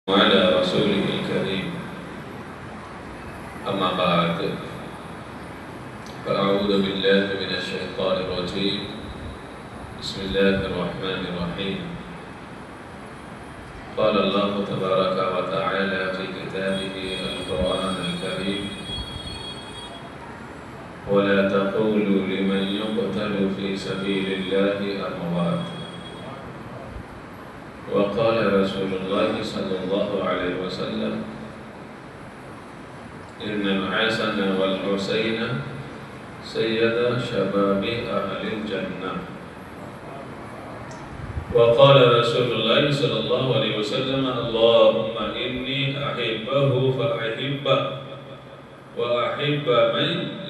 وعلى رسوله الكريم أما بعد فأعوذ بالله من الشيطان الرجيم بسم الله الرحمن الرحيم قال الله تبارك وتعالى في كتابه القرآن الكريم ولا تقولوا لمن يقتل في سبيل الله أموات وقال رسول الله صلى الله عليه وسلم إن الحسن والحسين سيد شباب أهل الجنة وقال رسول الله صلى الله عليه وسلم اللهم إني أحبه فأحبه وأحب من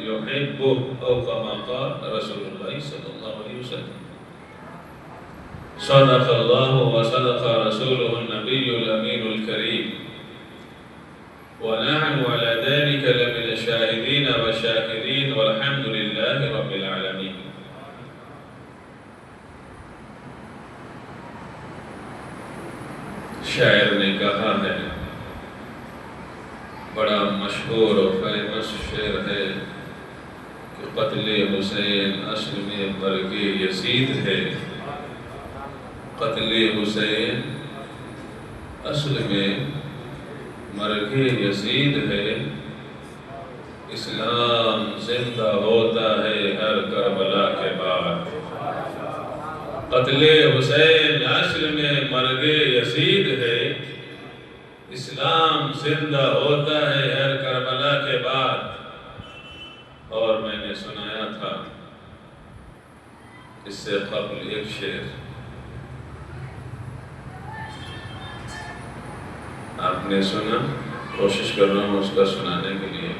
يحبه أو كما قال رسول الله صلى الله عليه وسلم صدق الله وصدق رسوله النبي الأمين الكريم ونحن على ذلك لمن الشاهدين والشاكرين والحمد لله رب العالمين. شاعر نے کہا ہے، بڑا مشہور و فیمس شعر ہے کہ قتل حسین اصل میں مرگ یزید ہے. قتل حسین اصل میں مرگ یزید ہے. اسلام زندہ ہوتا ہے ہر کربلا کے بعد. قتل حسین اصل میں مرگ یزید ہے. اسلام زندہ ہوتا ہے ہر کربلا کے بعد. اور میں نے سنایا تھا اس سے قبل ایک شعر، آپ نے سنا، کوشش کر رہا ہوں اس کا سنانے کے لیے.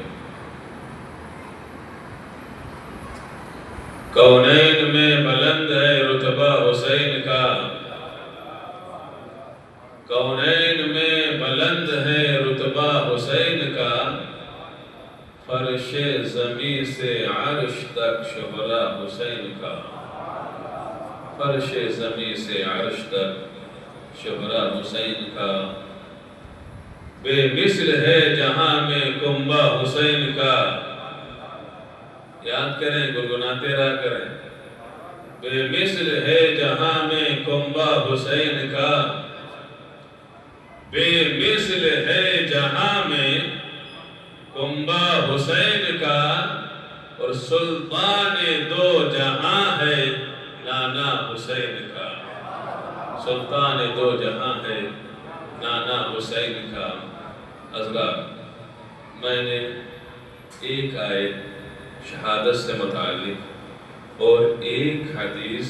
کونین میں بلند ہے رتبہ حسین کا، کونین میں بلند ہے رتبہ حسین کا، فرش زمین سے عرش تک شہرا حسین کا. فرش زمین سے عرش تک شہرا حسین کا. بے مثل ہے جہاں میں کنبہ حسین کا. یاد کریں، گنگناتے رہا کریں. بے مثل ہے جہاں میں کنبہ حسین کا. بے مثل ہے جہاں میں کنبہ حسین کا. اور سلطان دو جہاں ہے نانا حسین کا. سلطان دو جہاں ہے نانا حسین کا. حضرات، میں نے ایک آیت شہادت سے متعلق اور ایک حدیث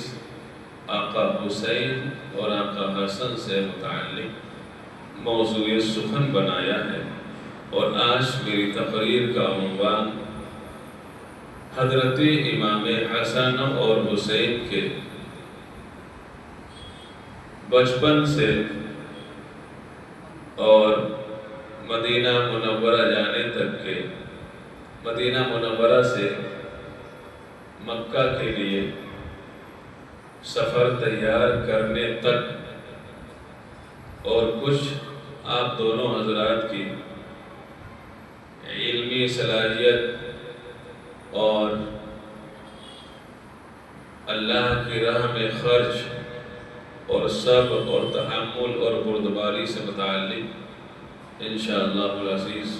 آقا حسین اور آقا حسن سے متعلق موضوع سخن بنایا ہے. اور آج میری تقریر کا عنوان حضرت امام حسن اور حسین کے بچپن سے اور مدینہ منورہ جانے تک کے، مدینہ منورہ سے مکہ کے لیے سفر تیار کرنے تک، اور کچھ آپ دونوں حضرات کی علمی صلاحیت اور اللہ کی راہ میں خرچ اور صبر اور تحمل اور بردباری سے متعلق انشاءاللہ العزیز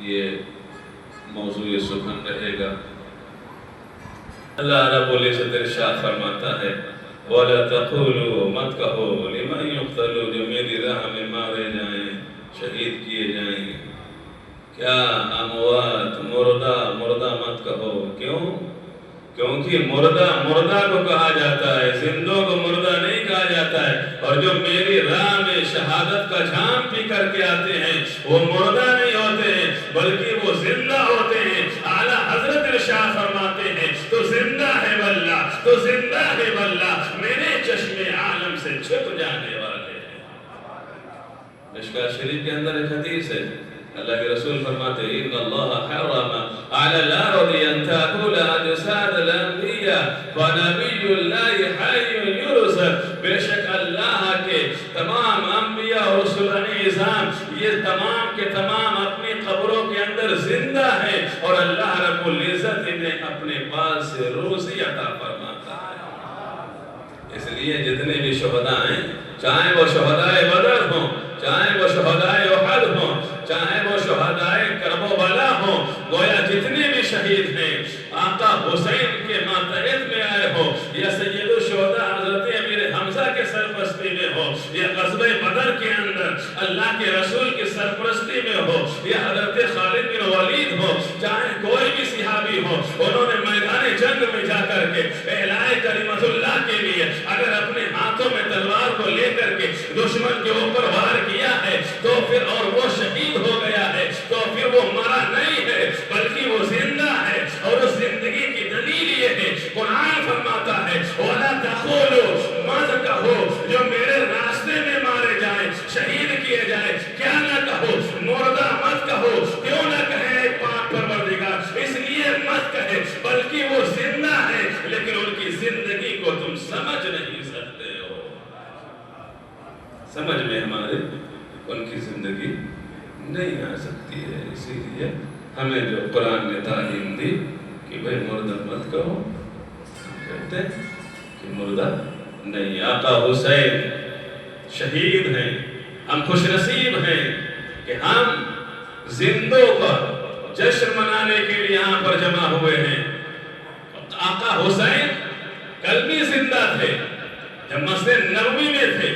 یہ موضوع سخن رہے گا. اللہ رب العزت ارشاد فرماتا ہے وَلَا تَقُولُوا مت کہو لِمَنْ يُقْتَلُ جو میری راہ میں مارے جائیں، شہید کیے جائیں. کیا اموات، مردہ مت کہو. کیوں؟ کیونکہ مردہ کو کہا جاتا ہے، زندوں کو مردہ نہیں کہا جاتا ہے. اور جو میری راہ میں شہادت کا جام پی کر کے آتے ہیں وہ مردہ نہیں ہوتے ہیں بلکہ وہ زندہ ہوتے ہیں. اعلیٰ حضرت ارشاد فرماتے ہیں تو زندہ ہے واللہ، تو زندہ ہے واللہ، میرے چشم عالم سے چھپ جانے والے ہیں. مشکوٰۃ شریف کے اندر ایک حدیث ہے، اللہ کے رسول فرماتے ہیں ان اللہ حرم علی الارض ان تاکل اجساد الانبیاء فنبی اللہ حی یرزق. بے شک اللہ کے تمام انبیاء اور اور سلانی عظام یہ تمام کے تمام اپنی قبروں کے اندر زندہ ہیں، اور اللہ رب العزت انہیں اپنے پاس سے روزی عطا فرماتا ہے۔ اس لیے جتنے بھی شہداء ہیں، چاہے وہ شہدائے بدر ہوں، چاہے وہ شہدائے احد ہوں، چاہے وہ شہدائے کرب و بلا ہوں، گویا جتنے بھی شہید ہیں آقا حسین کے ماتحت میں آئے ہو، یا سید الشہداء حضرت امیر حمزہ کے سرپرستی میں ہو، یا غزوہ بدر کے اندر اللہ کے رسول کی سرپرستی میں ہو، یا حضرت خالد بن ولید ہو، چاہے کوئی بھی صحابی ہو، انہوں نے میدان جنگ میں جا کر کے اعلاء کلمت اللہ کے لیے اگر اپنے ہاتھوں میں تلوار کو لے کر کے دشمن کے اوپر وار کیا ہے تو پھر اور وہ شہید ہو گیا ہے تو پھر وہ مرا نہیں ہے بلکہ وہ زندہ ہے، اور اس زندگی کی دلیل یہ ہے قرآن فرماتا ہے وَلَا تَقُولُوا مَتْ کہو جو میرے راستے میں مارے جائیں، شہید کیے جائیں، کیا نہ کہو، مردہ مت کہو، کیوں نہ کہے پاک پروردگار، اس لیے مت کہے بلکہ وہ زندہ ہے، لیکن ان کی زندگی کو تم سمجھ نہیں سکتے ہو۔ سمجھ میں ہمارے ان کی زندگی نہیں آ سکتی ہے، اسی لیے ہمیں جو قرآن نے تعلیم دی کہ بھئی مردہ مت کہو، ہم کہتے ہیں کہ مردہ نہیں۔ آقا حسین شہید ہیں، ہم خوش نصیب ہیں کہ ہم زندوں کا جشن منانے کے لیے یہاں پر جمع ہوئے ہیں۔ آقا حسین کل بھی زندہ تھے، جب مسجد نبوی میں تھے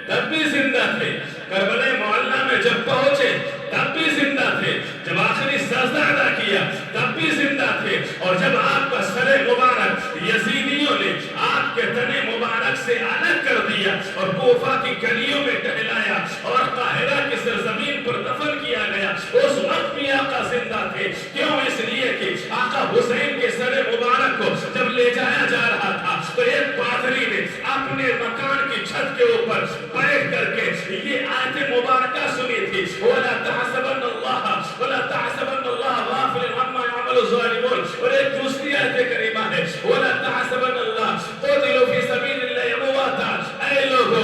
تب بھی زندہ تھے، کربلا معلیٰ میں جب پہنچے تب بھی زندہ تھے، جب آخری سجدہ ادا کیا تب بھی زندہ تھے، اور جب آپ کا سر مبارک یزیدیوں نے آپ کے تنے مبارک سے الگ کر دیا اور کوفہ کی گلیوں میں ٹہلایا اور قاہرہ کی سرزمین پر دفن کیا گیا، اس وقت بھی آقا زندہ تھے۔ کیوں؟ اس لیے کہ آقا حسین کے سر مبارک کو جب لے جایا جا رہا تھا تو ایک پادری نے اپنے مکان کی چھت کے اوپر بیٹھ کر کے یہ آیت مبارکہ سنی تھی وَلَا تَحْسَبَنَّ اللَّهَ وَلَا تَحْسَبَنَّ اللَّهَ غَافِلًا عَمَّا يَعْمَلُ الظَّالِمُونَ، اور ایک دوسری آیت کریمہ ہے وَلَا تَحْسَبَنَّ اللَّهَ قُتِلُوا فِي سَبِيلِ اللَّهِ أَمْوَاتًا، اے لوگو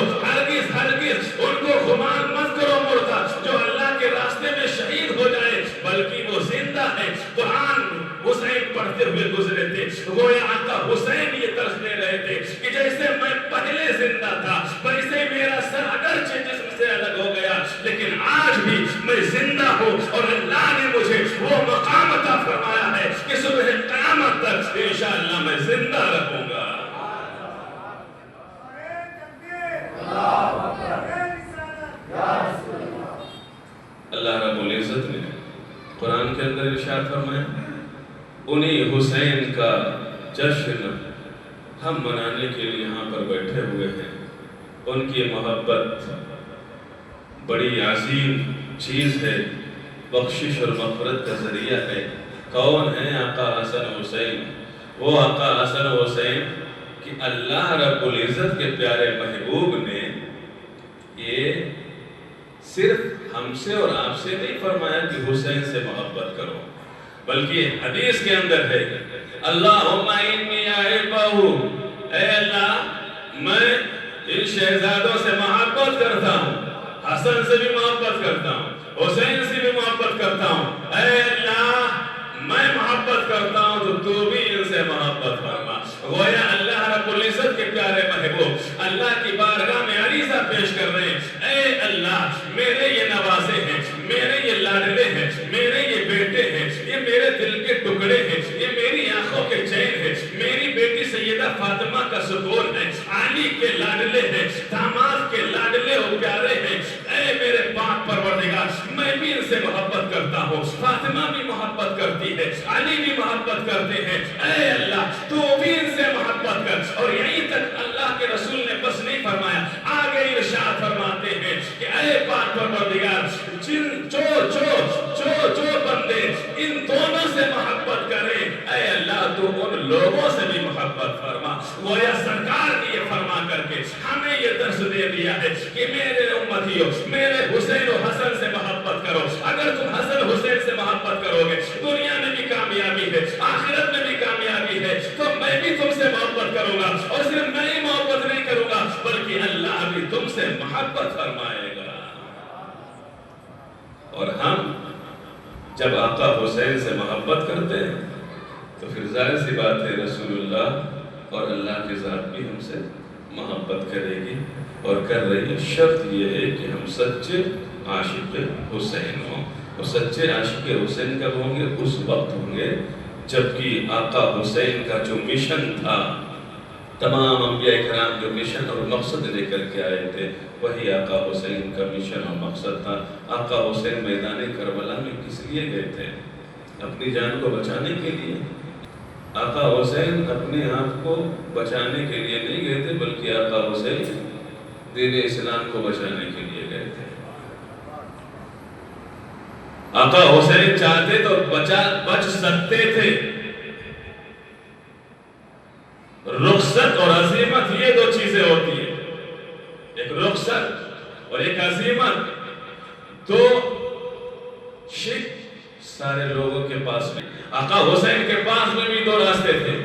ہرگز ان کو گمان مت کرو مردہ جو اللہ کے راستے میں شہید ہو جائے، بلکہ وہ زندہ ہے۔ قرآن حسین پڑھتے ہوئے گزرے تھے، گویا آقا حسین یہ درس دے رہے تھے کہ جیسے میں پہلے زندہ تھا ویسے میرا سر اگرچہ جسم سے الگ ہو گیا لیکن آج بھی میں زندہ ہوں، اور اللہ نے مجھے وہ مقام عطا فرمایا ہے کہ صبح قیامت تک انشاءاللہ میں زندہ رہوں گا۔ اللہ رب العزت نے قرآن کے اندر ارشاد فرمایا انہی حسین کا جشن ہم منانے کے لیے یہاں پر بیٹھے ہوئے ہیں۔ ان کی محبت بڑی عظیم چیز ہے، بخشش اور مغفرت کا ذریعہ ہے۔ کون ہے آقا حسن حسین؟ وہ آقا حسن حسین کہ اللہ رب العزت کے پیارے محبوب نے یہ صرف ہم سے اور آپ سے نہیں فرمایا کہ حسین سے محبت کرو، بلکہ حدیث کے اندر ہے اللہم انی احبہ، اے اللہ میں ان شہزادوں سے محبت کرتا ہوں، حسن سے بھی محبت کرتا ہوں، حسین سے بھی محبت کرتا ہوں، اے اللہ میں محبت کرتا ہوں تو بھی ان سے محبت فرما۔ گویا اللہ رب العزت کے پیارے محبوب اللہ کی بارگاہ میں عریضہ پیش کر رہے ہیں، اے اللہ میرے یہ نوازے ہیں، میرے یہ لاڈلے ہیں، میرے یہ بیٹے ہیں، یہ میرے دل کے ٹکڑے ہیں، یہ میری آنکھوں کے چین ہیں، میری بیٹی سیدہ فاطمہ کا سکون ہے، علی کے لاڈلے ہیں، داماد کے لاڈلے و پیارے ہیں، اے میرے پاک پروردگار میں بھی ان سے محبت کرتا ہوں، فاطمہ بھی محبت کرتی ہے، علی بھی محبت کرتے ہیں، اے اللہ تو بھی ان سے محبت کر۔ اور یہیں تک اللہ کے رسول نے بس نہیں فرمایا، آگے ارشاد فرماتے ہیں کہ اے پاک پروردگار جو بندے ان دونوں سے محبت کریں، اے اللہ تو ان لوگوں سے بھی محبت فرما۔ گویا سرکار نے یہ فرما کر کے ہمیں یہ درس دے دیا ہے کہ میرے امتیوں میرے حسین و حسن سے محبت کرو۔ اگر تم حسن حسین سے محبت کرو گے دنیا میں بھی کامیابی ہے، آخرت میں بھی کامیابی ہے، تو میں بھی تم سے محبت کروں گا، اور صرف میں ہی محبت نہیں کروں گا بلکہ اللہ بھی تم سے محبت فرمائے گا۔ جب آقا حسین سے محبت کرتے ہیں تو پھر ظاہر سی بات ہے رسول اللہ اور اللہ کی ذات بھی ہم سے محبت کرے گی اور کر رہی ہے۔ شرط یہ ہے کہ ہم سچے عاشق حسین ہوں، اور سچے عاشق حسین کب ہوں گے؟ اس وقت ہوں گے جبکہ آقا حسین کا جو مشن تھا، تمام انبیاء کرام جو مشن اور مقصد لے کر کے آئے تھے وہی آقا حسین کا مشن اور مقصد تھا۔ آقا حسین میدان کربلا میں کس لیے گئے تھے؟ اپنی جان کو بچانے کے لیے۔ آقا حسین اپنے آپ کو بچانے کے لیے نہیں گئے تھے، بلکہ آقا حسین دین اسلام کو بچانے کے لیے گئے تھے۔ آقا حسین چاہتے تو بچ سکتے تھے۔ رخصت اور عزیمت یہ دو چیزیں ہوتی ہیں، ایک رخصت اور ایک عزیمت، دو شک سارے لوگوں کے پاس میں۔ آقا حسین کے پاس میں بھی دو راستے تھے،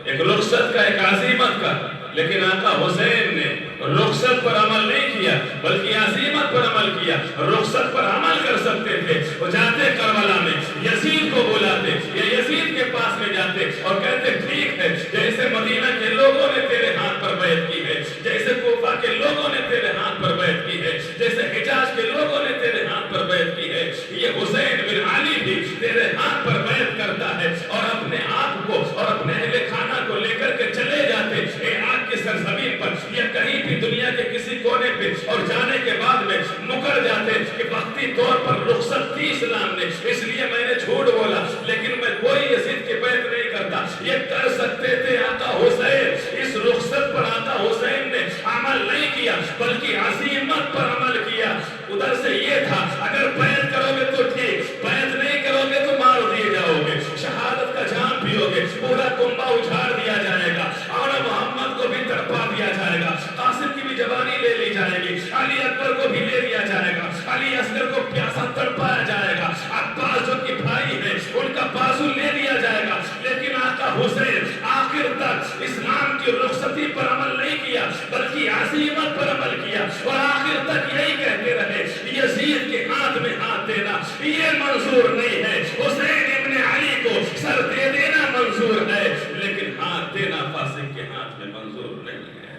ایک رخصت کا ایک عزیمت کا، لیکن آقا حسین نے رخصت پر عمل نہیں کیا بلکہ عزیمت پر عمل کیا۔ رخصت پر عمل کر سکتے تھے، وہ جاتے کربلا میں یزید کو بلاتے یا یزید کے پاس میں جاتے اور کہتے ٹھیک ہے، جیسے مدینہ کے لوگوں نے تیرے ہاتھ پر بیعت کی ہے، جیسے کوفہ کے لوگوں نے تیرے ہاتھ پر بیعت کی ہے، جیسے حجاز کے لوگوں نے تیرے ہاتھ پر بیعت کی ہے، یہ حسین بن علی بھی تیرے ہاتھ پر بیعت کرتا ہے، اور اپنے آپ کو اور اپنے اہل خانہ کو لے کر کے چلے جاتے عراق کی سرزمین پر یا کہیں بھی دنیا کے کسی کونے پہ، اور جانے کے بعد میں مکر جاتے کہ وقتی طور پر رخصت کی اسلام نے، اس لیے میں نے جھوٹ بولا، لیکن میں کوئی یزید کی بیعت نہیں کرتا۔ یہ کر سکتے تھے آقا حسین۔ اس رخصت پر آقا حسین نے عمل نہیں کیا بلکہ عزیمت پر عمل کیا۔ ادھر سے یہ تھا اگر بیعت کرو گے تو ٹھیک، بیعت نہیں کرو گے تو مار دیے جاؤ گے، شہادت کا جام پیو گے، پورا کنبہ اجھاڑ دیا جائے گا، اور محمد کو بھی تڑپا دیا جائے گا، قاسم کی بھی جوانی لے لی جائے گی، علی اکبر کو بھی لے لیا جائے گا، علی اصغر کو پیاسا تڑپایا جائے گا، عباس جو کہ بھائی ہے ان کا بازو لے لیا جائے گا۔ لیکن آقا حسین آخر تک اسلام کی رخصتی پر عمل نہیں کیا بلکہ عزیمت پر عمل کیا، اور آخر تک یہی کہتے رہے یزید کے ہاتھ میں ہاتھ دینا یہ منظور نہیں ہے، حسین ابن علی کو سر دے دینا منظور ہے، لیکن ہاتھ دینا فاسق کے ہاتھ میں منظور نہیں ہے۔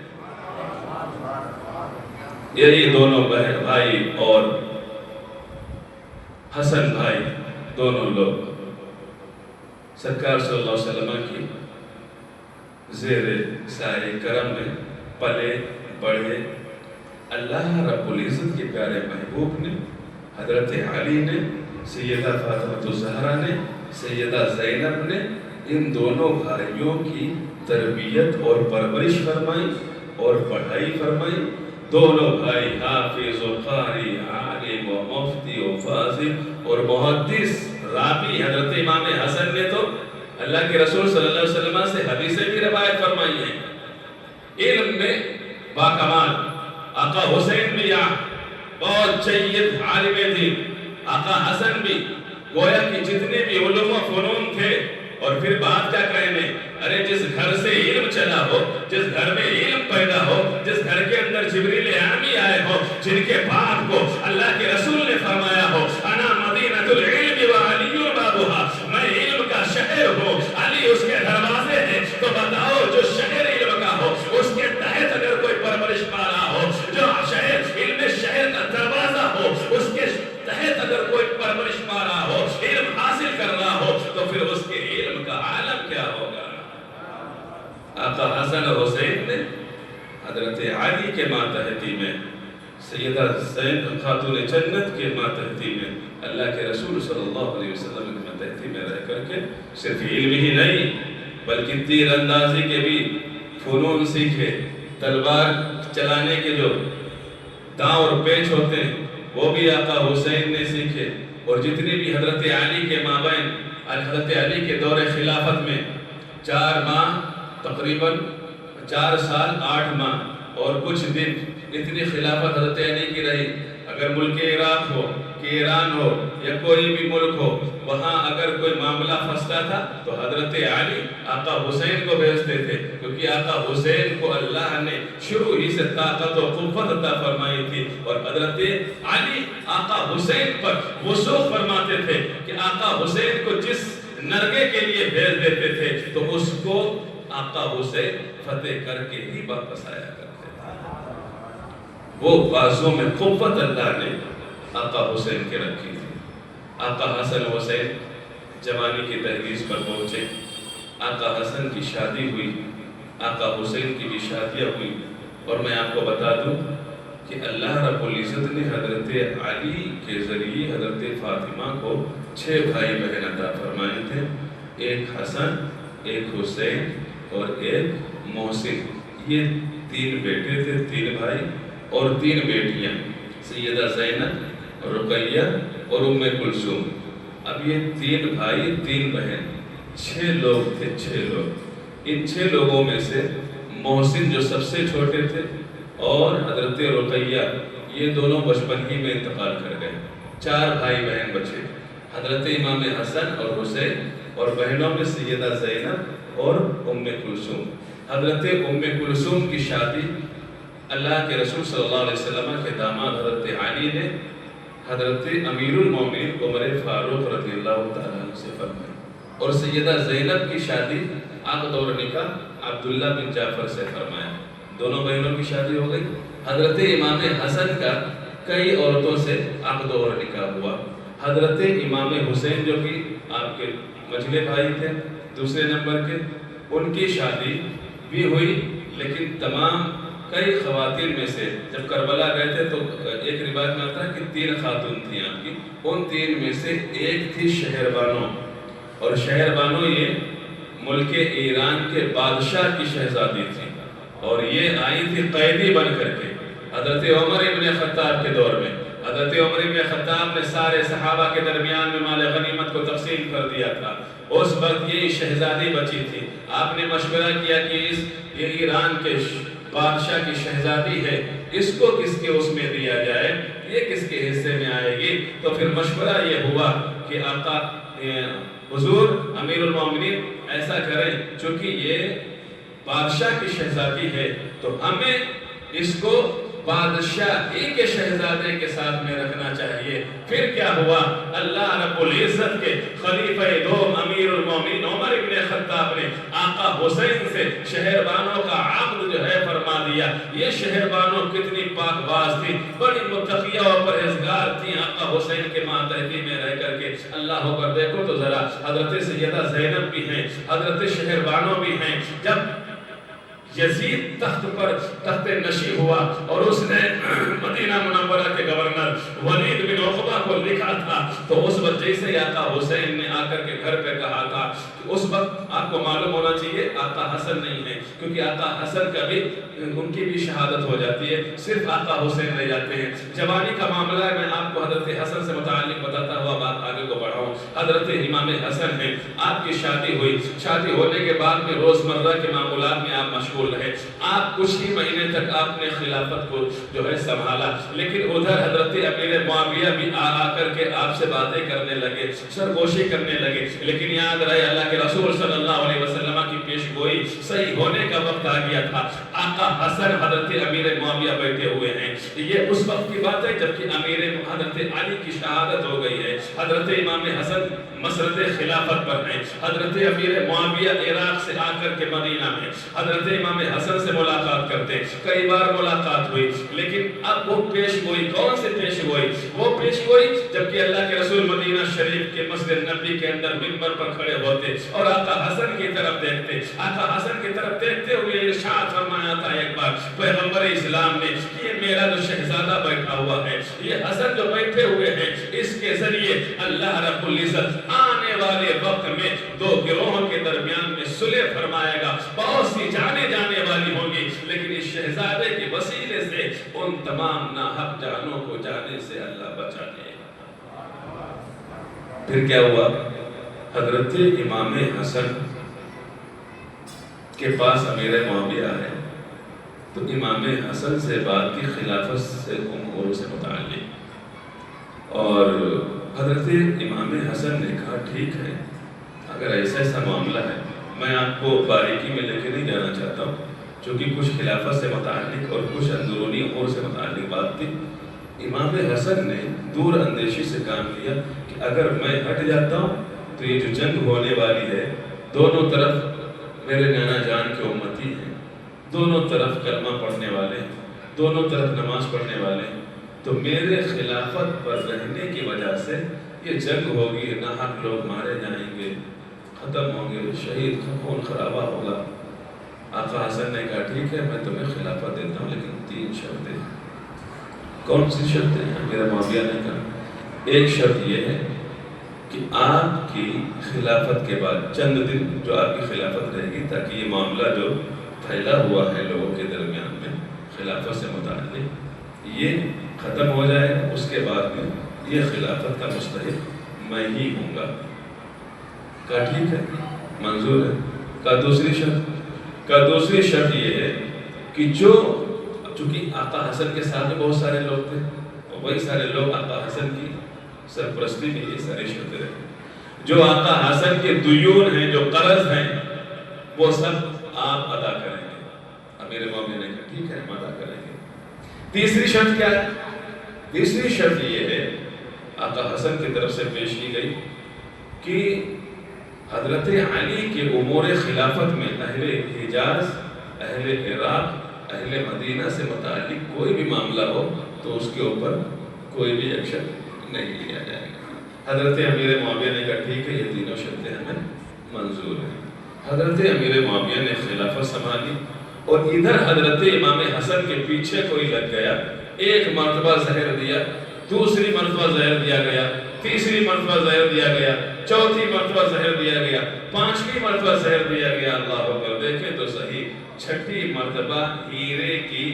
یہی دونوں بہن بھائی اور حسن بھائی دونوں لوگ سرکار صلی اللہ علیہ وسلم کی زیر سایہ کرم میں پلے بڑھے۔ اللہ رب العزت کے پیارے محبوب نے، حضرت علی نے، سیدہ فاطمہ الزہرا نے، سیدہ زینب نے ان دونوں بھائیوں کی تربیت اور پرورش فرمائی اور پڑھائی فرمائی۔ دونوں بھائی حافظ و قاری، عالم و مفتی و فاضل اور محدث راوی۔ حضرت امام حسن نے تو اللہ کے رسول صلی اللہ علیہ وسلم سے حدیثیں بھی روایت فرمائی ہیں، علم میں باکمال۔ آقا حسین بھی بہت جید عالم تھے، آقا حسن بھی گویا کہ جتنے بھی علوم و فنون تھے۔ اور پھر بات کیا کہنے، ارے جس گھر سے علم چلا ہو، جس گھر میں علم پیدا ہو، جس گھر کے اندر جبریل امی آئے ہو، جن کے باپ کو اللہ کے رسول نے فرمایا ہو انا مدینۃ العلم وعلی بابھا، میں علم کا شہر ہوں، علی اس کے دروازے ہیں، تو بتاؤ جو شہر علم کا ہو اس کے تحت اگر کوئی پرورش پا رہا ہو، جو شہر علم شہر کا دروازہ ہو اس کے تحت اگر کوئی پرورش پا رہا ہو، علم حاصل کر رہا ہو، تو پھر اس کے علم کا عالم کیا ہوگا۔ آقا حسن و حسین نے حضرت علی کے ماتحتی میں، سیدہ زینب خاتون جنت کے ماتحتی میں، اللہ کے رسول صلی اللہ علیہ وسلم کے ماتحتی میں رہ کر کے صرف علم ہی نہیں بلکہ تیر اندازی کے بھی فنون سیکھے، تلوار چلانے کے جو داؤں اور پیچ ہوتے ہیں وہ بھی آقا حسین نے سیکھے، اور جتنی بھی حضرت علی کے مابین، حضرت علی کے دور خلافت میں 4 ماہ تقریباً 4 سال 8 ماہ اور کچھ دن اتنی خلافت حضرت علی کی رہی۔ اگر ملک عراق ہو کہ ایران ہو یا کوئی بھی ملک ہو، وہاں اگر کوئی معاملہ پھنستا تھا تو حضرت علی آقا حسین کو بھیجتے تھے، کیونکہ آقا حسین کو اللہ نے شروع ہی سے طاقت و قوت عطا فرمائی تھی، اور حضرت علی آقا حسین پر وثوق فرماتے تھے کہ آقا حسین کو جس نرگے کے لیے بھیج دیتے تھے تو اس کو آقا حسین فتح کر کے ہی واپس آیا کرتے تھے۔ وہ بازوں میں قوت اللہ نے آقا حسین کے رکھی تھی۔ آقا حسن حسین جوانی کی دہلیز پر پہنچے، آقا حسن کی شادی ہوئی، آقا حسین کی بھی شادیاں ہوئی، اور میں آپ کو بتا دوں کہ اللہ رب العزت نے حضرت علی کے ذریعے حضرت فاطمہ کو 6 بھائی بہن عطا فرمائے تھے، ایک حسن، ایک حسین اور ایک محسن۔ یہ 3 بیٹے تھے، 3 بھائی اور 3 بیٹیاں، سیدہ زینب، رقیہ اور ام کلثوم۔ اب یہ 3 بھائی 3 بہن، 6 لوگ تھے، 6 لوگ۔ ان 6 لوگوں میں سے محسن جو سب سے چھوٹے تھے اور حضرت رقیہ، یہ دونوں بچپن ہی میں انتقال کر گئے۔ 4 بھائی بہن بچے، حضرت امام حسن اور حسین، اور بہنوں میں سیدہ زینب اور ام کلثوم۔ حضرت ام کلثوم کی شادی اللہ کے رسول صلی اللہ علیہ وسلم کے داماد حضرت علی نے حضرت امیر المومنین عمر فاروق رضی اللہ تعالیٰ عنہ سے فرمائی، اور سیدہ زینب کی شادی عقد اور نکاح عبداللہ بن جعفر سے فرمایا۔ دونوں بہنوں کی شادی ہو گئی۔ حضرت امام حسن کا کئی عورتوں سے عقد اور نکاح ہوا۔ حضرت امام حسین جو کہ آپ کے مجلے بھائی تھے دوسرے نمبر کے، ان کی شادی بھی ہوئی، لیکن تمام کئی خواتین میں سے جب کربلا گئے تھے تو ایک روایت میں آتا ہے کہ 3 خاتون تھیں آپ کی، ان 3 میں سے ایک تھی شہر بانو، اور شہر بانو یہ ملک ایران کے بادشاہ کی شہزادی تھی، اور یہ آئی تھی قیدی بن کر کے حضرت عمر ابن خطاب کے دور میں۔ حضرت عمر ابن خطاب نے سارے صحابہ کے درمیان میں مال غنیمت کو تقسیم کر دیا تھا، اس وقت یہ شہزادی بچی تھی۔ آپ نے مشورہ کیا کہ یہ ایران کے بادشاہ کی شہزادی ہے، اس کو کس کے اس میں دیا جائے، یہ کس کے حصے میں آئے گی؟ تو پھر مشورہ یہ ہوا کہ آقا حضور امیر المومنین ایسا کریں، چونکہ یہ بادشاہ کی شہزادی ہے تو ہمیں اس کو بادشاہی کے شہزادے کے ساتھ میں رکھنا چاہیے۔ پھر کیا ہوا؟ اللہ رب العزت کے خلیفہ دوم امیر المومنین عمر ابن خطاب نے آقا حسین سے شہر بانو کا عقد جو ہے فرما دیا۔ یہ شہر بانو کتنی پاک باز تھی، بڑی متقیہ اور پرہیزگار تھی آقا حسین کے ماتحتی میں رہ کر کے۔ اللہ اکبر، دیکھو تو ذرا، حضرت سیدہ زینب بھی ہیں، حضرت شہر بانو بھی ہیں۔ جب یزید تخت نشی ہوا اور اس نے مدینہ منورہ کے گورنر ولید بن عقبہ کو لکھا تھا، تو اس وقت جیسے آقا حسین نے آ کر کے گھر پہ کہا تھا، اس وقت آپ کو معلوم ہونا چاہیے آقا حسن نہیں ہے، کیونکہ آقا حسن کا بھی ان کی بھی شہادت ہو جاتی ہے، صرف آقا حسین رہ جاتے ہیں۔ جوانی کا معاملہ ہے، میں آپ کو حضرت حسن سے متعلق بتاتا ہوا بات آگے کو بڑھاؤں۔ حضرت امام حسن ہیں، آپ کی شادی ہوئی، شادی ہونے کے بعد میں روزمرہ کے معمولات میں آپ مشغول رہے، آپ کچھ ہی مہینے تک آپ نے خلافت کو جو ہے سنبھالا، لیکن ادھر حضرت امیر معاویہ بھی آ کر کے آپ سے باتیں کرنے لگے، سرگوشی کرنے لگے، لیکن یاد رہے اللہ کے رسول صلی اللہ علیہ وسلم کی پیش گوئی صحیح ہونے کا وقت آ گیا تھا۔ آقا حسن حضرت امیر معاویہ بیٹھے ہوئے ہیں، یہ اس وقت کی بات ہے جبکہ امیر حضرت علی کی شہادت ہو گئی ہے۔ حضرت امام حسن مسرت خلافت پر ہیں، حضرت امیر معاویہ عراق سے آ کر کے مدینہ میں حضرت امام حسن سے ملاقات کرتے، کئی بار ملاقات ہوئی، لیکن اب وہ پیش گوئی کون سے پیش گوئی؟ وہ پیش گوئی جبکہ اللہ کے رسول مدینہ شریف کے مسجد نبی کے اندر منبر پر کھڑے ہوتے اور آقا حسن کی طرف دیکھتے، آقا حسن کی طرف دیکھتے ہوئے ارشاد فرمایا تھا ایک بار پیغمبر اسلام نے، یہ میرا جو شہزادہ بیٹھا ہوا ہے، یہ حسن جو بیٹھے ہوئے ہیں، اس کے ذریعے اللہ رب العزت آنے والے وقت میں 2 گروہوں کے درمیان میں صلح فرمائے گا، بہت سی جانے جانے والی ہوں گی، لیکن اس شہزادے کے وسیلے سے ان تمام ناحق جانوں کو جانے سے اللہ بچا لے گا۔ پھر کیا ہوا؟ حضرت امام حسن کے پاس امیر معاویہ ہے، تو امام حسن سے بات کی خلافت سے امور سے متعلق، اور حضرت امام حسن نے کہا ٹھیک ہے، اگر ایسا معاملہ ہے، میں آپ کو باریکی میں لے کے نہیں جانا چاہتا ہوں، چونکہ کچھ خلافت سے متعلق اور کچھ اندرونی امور سے متعلق بات تھی۔ امام حسن نے دور اندیشی سے کام کیا کہ اگر میں ہٹ جاتا ہوں تو یہ جو جنگ ہونے والی ہے، دونوں طرف میرے نانا جان کے امتی ہیں، دونوں طرف کلمہ پڑھنے والے ہیں، دونوں طرف نماز پڑھنے والے ہیں، تو میرے خلافت پر رہنے کی وجہ سے یہ جنگ ہوگی، ناحق لوگ مارے جائیں گے، ختم ہوں گے، شہید خون خرابہ ہوگا۔ آقا حسن نے کہا ٹھیک ہے، میں تمہیں خلافت دیتا ہوں، لیکن 3 شرطیں ہیں۔ کون سی شرطیں ہیں؟ میرا معاویہ نے کہا ایک شرط یہ ہے کہ آپ کی خلافت کے بعد چند دن جو آپ کی خلافت رہے گی، تاکہ یہ معاملہ جو پھیلا ہوا ہے لوگوں کے درمیان میں خلافت سے متعلق یہ ختم ہو جائے، اس کے بعد میں یہ خلافت کا مستحق میں ہی ہوں گا۔ کہا ٹھیک ہے، منظور ہے۔ کہا دوسری شرط یہ ہے کہ چونکہ آقا حسن کے ساتھ میں بہت سارے لوگ تھے، اور وہی سارے لوگ آقا حسن کی سرپرستی میں یہ ساری شرطیں رہے، جو آقا حسن کے دیون ہیں، جو قرض ہیں، وہ سب آپ ادا کریں گے۔ امیر معاویہ نے کہا ٹھیک ہے، ہم ادا کریں گے۔ تیسری شرط کیا ہے؟ تیسری شرط یہ ہے، آقا حسن کی طرف سے پیش کی گئی کہ حضرت علی کے امور خلافت میں اہل حجاز، اہل عراق، اہل مدینہ سے متعلق کوئی بھی معاملہ ہو تو اس کے اوپر کوئی بھی ایکشن نہیں لیا جائے گا۔ حضرت امیر معاویہ نے کہا ٹھیک ہے، یہ تینوں شرطیں ہمیں منظور ہیں۔ حضرت امیر معاویہ نے خلافت سنبھالی، اور ادھر حضرت امام حسن کے پیچھے کوئی لگ گیا، ایک مرتبہ زہر دیا، دوسری مرتبہ زہر دیا گیا، تیسری مرتبہ زہر دیا گیا، چوتھی مرتبہ زہر دیا گیا، پانچویں مرتبہ زہر دیا گیا۔ اللہ اکبر! دیکھیں تو صحیح، چھٹی مرتبہ ہیرے کی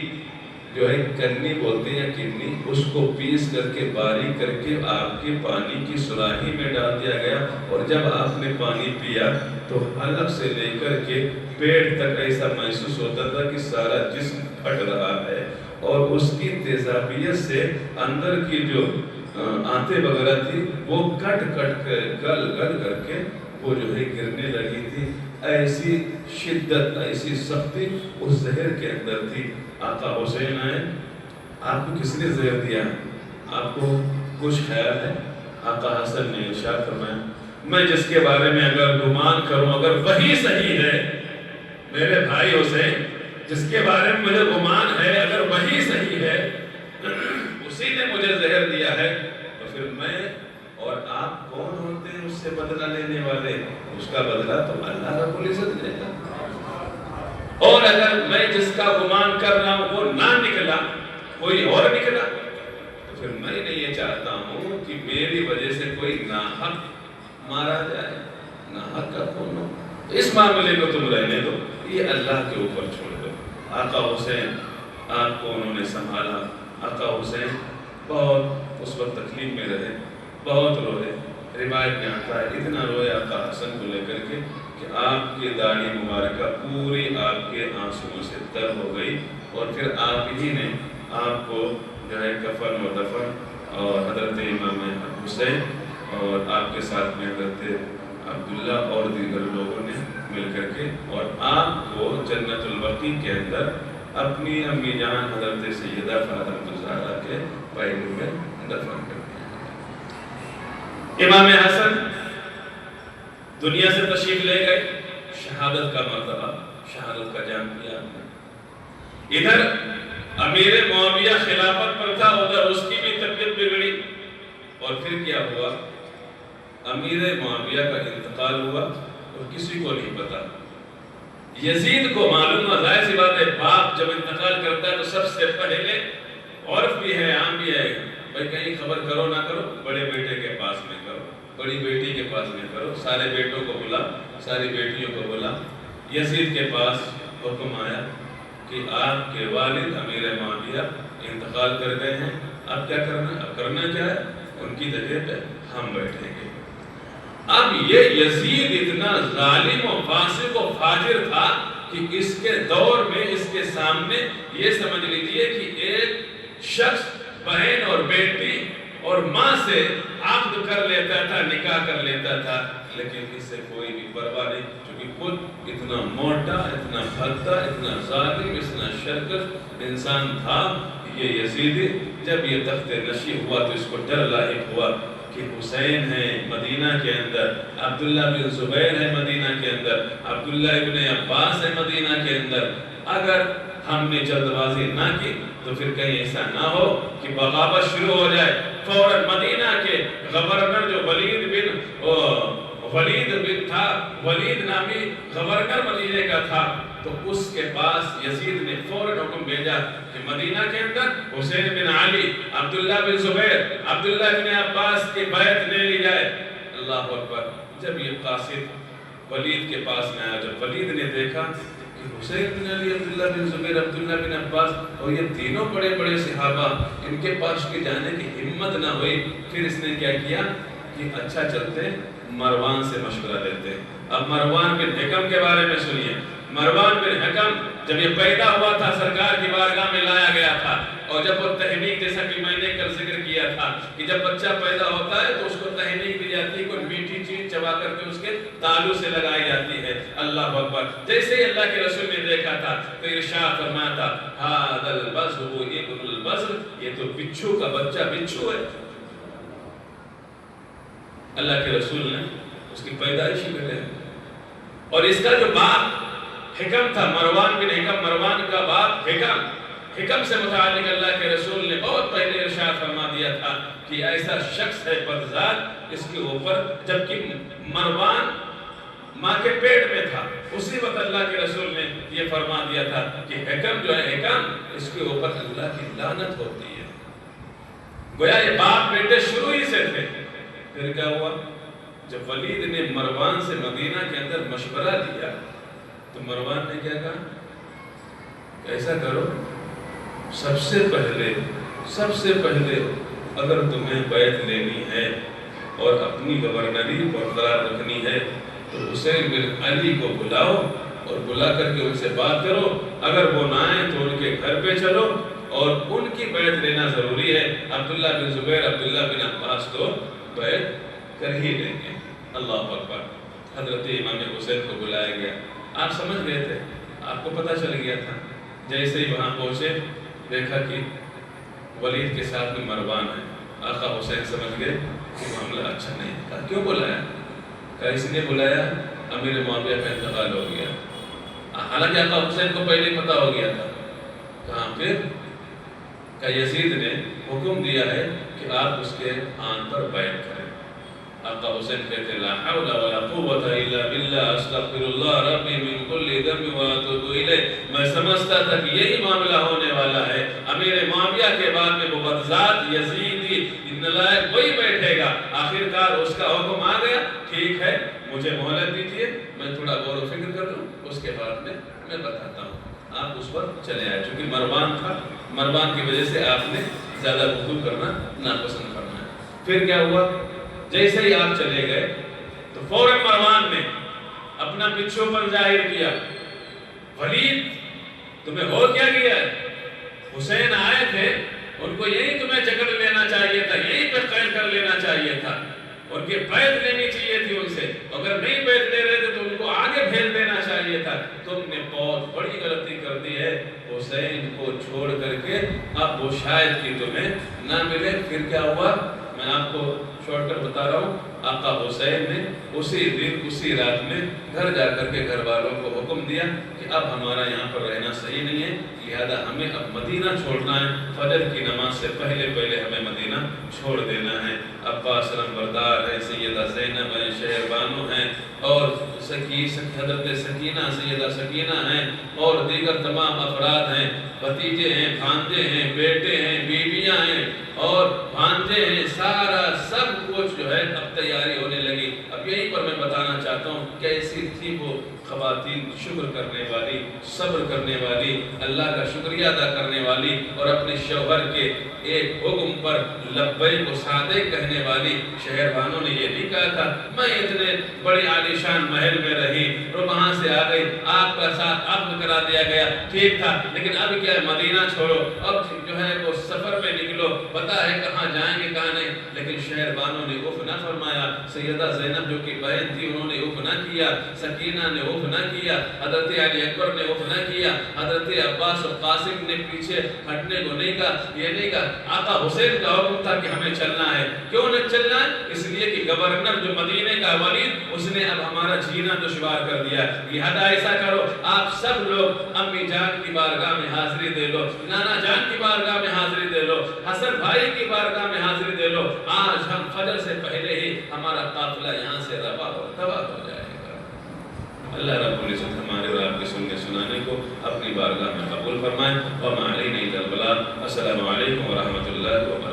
جو ہے کنی بولتے ہیں، کنی، اس کو پیس کر کے باریک کر کے آپ کے پانی کی سراہی میں ڈال دیا گیا، اور جب آپ نے پانی پیا تو حلق سے لے کر کے پیٹ تک ایسا محسوس ہوتا تھا کہ سارا جسم پھٹ رہا ہے، اور اس کی تیزابیت سے اندر کی جو آنتیں وغیرہ تھی وہ کٹ کر گل کر کے وہ جو ہے گرنے لگی تھی۔ ایسی شدت، ایسی سختی اس زہر کے اندر تھی۔ آقا حسین آئے، آپ کو کس نے زہر دیا؟ آپ کو کچھ خیال ہے؟ آقا حسن نے ارشاد فرمایا میں جس کے بارے میں اگر گمان کروں، اگر وہی صحیح ہے، میرے بھائی حسین جس کے بارے میں مجھے گمان ہے، اگر وہی صحیح ہے، اسی نے مجھے زہر دیا ہے، تو پھر میں اور آپ کون ہوتے ہیں اس سے بدلہ لینے والے؟ اس کا بدلہ تو اللہ رب العزت دے گا۔ اور اگر میں جس کا گمان کر رہا ہوں وہ نہ نکلا، کوئی اور نکلا، تو پھر میں یہ چاہتا ہوں کہ میری وجہ سے کوئی ناحق مارا جائے، ناحق کا کون ہو، اس معاملے کو تم رہنے دو، یہ اللہ کے اوپر چھوڑ دو۔ آقا حسین آپ کو انہوں نے سنبھالا۔ آقا حسین بہت اس وقت تکلیف میں رہے، بہت روئے۔ روایت میں آتا ہے اتنا روئے آقا حسن کو لے کر کے کہ آپ کی داڑھی مبارکہ پوری آپ کے آنسوؤں سے تر ہو گئی، اور پھر آپ ہی نے آپ کو جو ہے کفن و دفن، اور حضرت امام حسین اور آپ کے ساتھ میں حضرت عبداللہ اور دیگر لوگوں نے مل کر کے، اور آپ کو جنت البقیع کے اندر اپنی امی جان حضرت سیدہ فاطمہ الزہرا کے پہلو میں دفن کر دیا۔ امام حسن دنیا سے تشریف لے گئے، شہادت کا مرتبہ، شہادت کا جام کیا۔ ادھر امیر معاویہ خلافت پر تھا، ادھر اس کی بھی طبیعت بگڑی، اور پھر کیا ہوا؟ امیر معاویہ کا انتقال ہوا اور کسی کو نہیں پتا۔ یزید کو معلوم ہے، ظاہر سی بات ہے، باپ جب انتقال کرتا ہے تو سب سے پہلے، عرف بھی ہے، عام بھی ہے، بھائی کہیں خبر کرو نہ کرو، بڑے بیٹے کے پاس میں کرو، بڑی بیٹی کے پاس میں کرو، سارے بیٹوں کو بلا، ساری بیٹیوں کو بلا۔ یزید کے پاس حکم آیا کہ آپ کے والد امیر معاویہ انتقال کر گئے ہیں، اب کیا کرنا ہے؟ اب کرنا کیا ہے؟ ان کی جگہ پہ ہم بیٹھیں گے۔ اب یہ یزید اتنا ظالم و فاسق و فاجر تھا کہ اس کے دور میں، اس کے سامنے یہ سمجھ لیجئے کہ ایک شخص بہن اور بیٹی اور ماں سے عقد کر لیتا تھا، نکاح کر لیتا تھا، لیکن اس سے کوئی بھی پرواہ نہیں، کیونکہ خود اتنا موٹا، اتنا بھدا، اتنا ظالم، اتنا شرکش انسان تھا یہ یزید۔ جب یہ تخت نشی ہوا تو اس کو ڈر لاحق ہوا کہ حسین ہے مدینہ کے اندر، عبداللہ بن زبیر ہے مدینہ کے اندر، عبداللہ ابن عباس ہے مدینہ کے اندر، اگر ہم نے جلد بازی نہ کی تو پھر کہیں ایسا نہ ہو کہ بغاوت شروع ہو جائے۔ فوراً مدینہ کے گورنر جو ولید بن تھا، ولید نامی گورنر مدینہ کا تھا، تو اس کے پاس یزید نے فوراً حکم بھیجا کہ مدینہ کے اندر حسین بن علی، عبداللہ بن زبیر، عبداللہ بن عباس کی بیعت لے لی جائے۔ اللہ اکبر۔ جب یہ قاصد ولید کے پاس میں آیا، جب ولید نے دیکھا کہ حسین بن علی، عبداللہ بن زبیر، عبداللہ بن عباس اور یہ تینوں بڑے بڑے صحابہ، ان کے پاس کے جانے کی ہمت نہ ہوئی، پھر اس نے کیا کیا کہ اچھا چلتے مروان سے مشورہ لیتے۔ اب مروان بن حکم کے بارے میں سنیے۔ مروان بن حکم جب یہ پیدا ہوا تھا سرکار کی بارگاہ میں لایا گیا تھا، اور جب وہ تحنیک، جیسا کہ میں نے کل ذکر کیا تھا کہ جب بچہ پیدا ہوتا ہے تو اس کو تحنیک دی جاتی ہے، کوئی میٹھی چیز چبا کر کے اس کے تالو سے لگائی جاتی ہے۔ اللہ اکبر۔ جیسے ہی اللہ کے رسول نے دیکھا تھا تو ارشاد فرمایا تھا، ھذا البزر ابن البزر، یہ تو بچھو کا بچہ بچھو ہے۔ اللہ کے رسول نے اس کی پیدائش ہی کرے، اور اس کا جو باپ حکم تھا، مروان بن حکم، مروان کا باپ حکم سے متعلق اللہ کے رسول نے بہت پہلے ارشاد فرما دیا تھا کہ ایسا شخص ہے بدذات، اس کے اوپر، جبکہ مروان ماں کے پیٹ میں تھا، اسی وقت اللہ کے رسول نے یہ فرما دیا تھا کہ حکم جو ہے، حکم، اس کے اوپر اللہ کی لعنت ہوتی ہے۔ گویا یہ باپ بیٹے شروع ہی سے تھے۔ پھر کیا ہوا؟ جب ولید نے مروان سے مدینہ کے اندر مشورہ دیا تو مروان نے کیا کہا؟ ایسا کرو، سب سے پہلے اگر تمہیں بیعت لینی ہے اور اپنی گورنری برقرار رکھنی ہے تو حسین بن علی کو بلاؤ، اور بلا کر کے ان سے بات کرو، اگر وہ نہ آئیں تو ان کے گھر پہ چلو اور ان کی بیعت لینا ضروری ہے۔ عبداللہ بن زبیر، عبداللہ بن عباس تو بیعت کر ہی لیں گے۔ اللہ اکبر۔ حضرت امام حسین کو بلایا گیا، آپ سمجھ گئے تھے، آپ کو پتہ چل گیا تھا۔ جیسے ہی وہاں پہنچے دیکھا کہ ولید کے ساتھ میں مروان ہے، آقا حسین سمجھ گئے کہ معاملہ اچھا نہیں۔ کہا کیوں بلایا؟ کہا اس نے بلایا، امیر معاویہ کا انتقال ہو گیا۔ حالانکہ آقا حسین کو پہلے پتہ ہو گیا تھا۔ کہاں پھر؟ کہ یزید نے حکم دیا ہے کہ آپ اس کے آن پر بیعت کریں۔ آقا حسین کہتے لا حول ولا قوة الا باللہ استغفر اللہ ربی من کل ذنب واتوب الیہ۔ میں سمجھتا تھا کہ یہی معاملہ ہونے والا ہے، امیر معاویہ کے بعد میں وہ بدذات یزیدی نلائق وہی بیٹھے گا۔ آخرکار اس کا حکم آ گیا، ٹھیک ہے مجھے مہلت دیجیے، میں تھوڑا غور و فکر کر لوں، اس کے بعد میں بتاتا ہوں۔ آپ اس پر چلے آئے، چونکہ مروان تھا، مروان کی وجہ سے آپ نے زیادہ گفتگو کرنا ناپسند کرنا ہے۔ پھر کیا ہوا؟ جیسے ہی آپ چلے گئے تو فوراً مروان نے اپنا بچھو پر ظاہر کیا، ولید تمہیں ہو کیا گیا ہے؟ حسین آئے تھے، ان کو یہی تمہیں جکڑ لینا چاہیے تھا، یہی پہ قید کر لینا چاہیے تھا، ان کی بیعت لینی چاہیے تھی ان سے، اگر نہیں بیعت لے رہے تھے تو ان کو آگے بھیج دینا چاہیے تھا۔ تم نے بہت بڑی غلطی کر دی ہے، حسین کو چھوڑ کر کے اب وہ شاید کہ تمہیں نہ ملے۔ پھر کیا ہوا؟ میں آپ کو شارٹ کر بتا رہا ہوں۔ آقا حسین نے اسی دن اسی رات میں گھر جا کر کے گھر والوں کو حکم دیا کہ اب ہمارا یہاں پر رہنا صحیح نہیں ہے، لہذا ہمیں اب مدینہ چھوڑنا ہے، فجر کی نماز سے پہلے ہمیں مدینہ چھوڑ دینا ہے۔ عباس علمبردار ہے، سیدہ زینب ہیں، شہر بانو ہیں، اور حضرت سکینہ، سیدہ سکینہ ہیں، اور دیگر تمام افراد ہیں، بھتیجے ہیں، بھانجے ہیں، بیٹے ہیں، بیویاں ہیں اور بھانجے ہیں، سارا سب کچھ جو ہے اب تیاری ہونے لگی۔ اب یہیں پر میں بتانا چاہتا ہوں کیسی تھی وہ خواتین، شکر کرنے والی، صبر کرنے والی، اللہ کا شکریہ ادا کرنے والی، اور اپنے شوہر کے ایک حکم پر لبیک و صادق کہنے والی۔ شہر بانوں نے یہ نہیں کہا گیا تھا، میں اتنے بڑی عالیشان محل میں رہی اور وہاں سے آ گئی، آپ کا ساتھ عقد کرا دیا گیا، ٹھیک تھا، لیکن اب کیا ہے، مدینہ چھوڑو، اب جو ہے وہ سفر میں نکلو، پتہ ہے کہاں جائیں گے کہاں نہیں۔ لیکن شہر بانوں نے اف نہ فرمایا، سیدہ زینب جو کہ بہن تھی انہوں نے اف نہ کیا، سکینہ نے اف نہ کیا، حضرت علی اکبر نے اف نہ کیا، حضرت عباس اور قاسم نے پیچھے ہٹنے کو نہیں کہا، یہ نہیں کہا۔ آقا حسین کا حکم تھا کہ ہمیں چلنا ہے، کیوں نہ چلنا ہے؟ اس لیے کہ گورنر جو مدینے کا ولید، اس نے اب ہمارا جینا دشوار کر دیا، لہذا ایسا کرو آپ سب لوگ امی جان کی بارگاہ میں حاضری دے لو، نانا جان کی بارگاہ میں حاضری دے لو، حسن بھائی کی بارگاہ میں حاضری دے لو، آج ہم فجر سے پہلے ہی ہمارا قافلہ یہاں سے روا ہو جائے گا۔ اللہ رب العزت ہمارے اور آپ کے سننے سنانے کو اپنی بارگاہ میں قبول فرمائے۔ وما علینا الا البلاغ۔ السلام علیکم ورحمۃ اللہ وبرکاتہ۔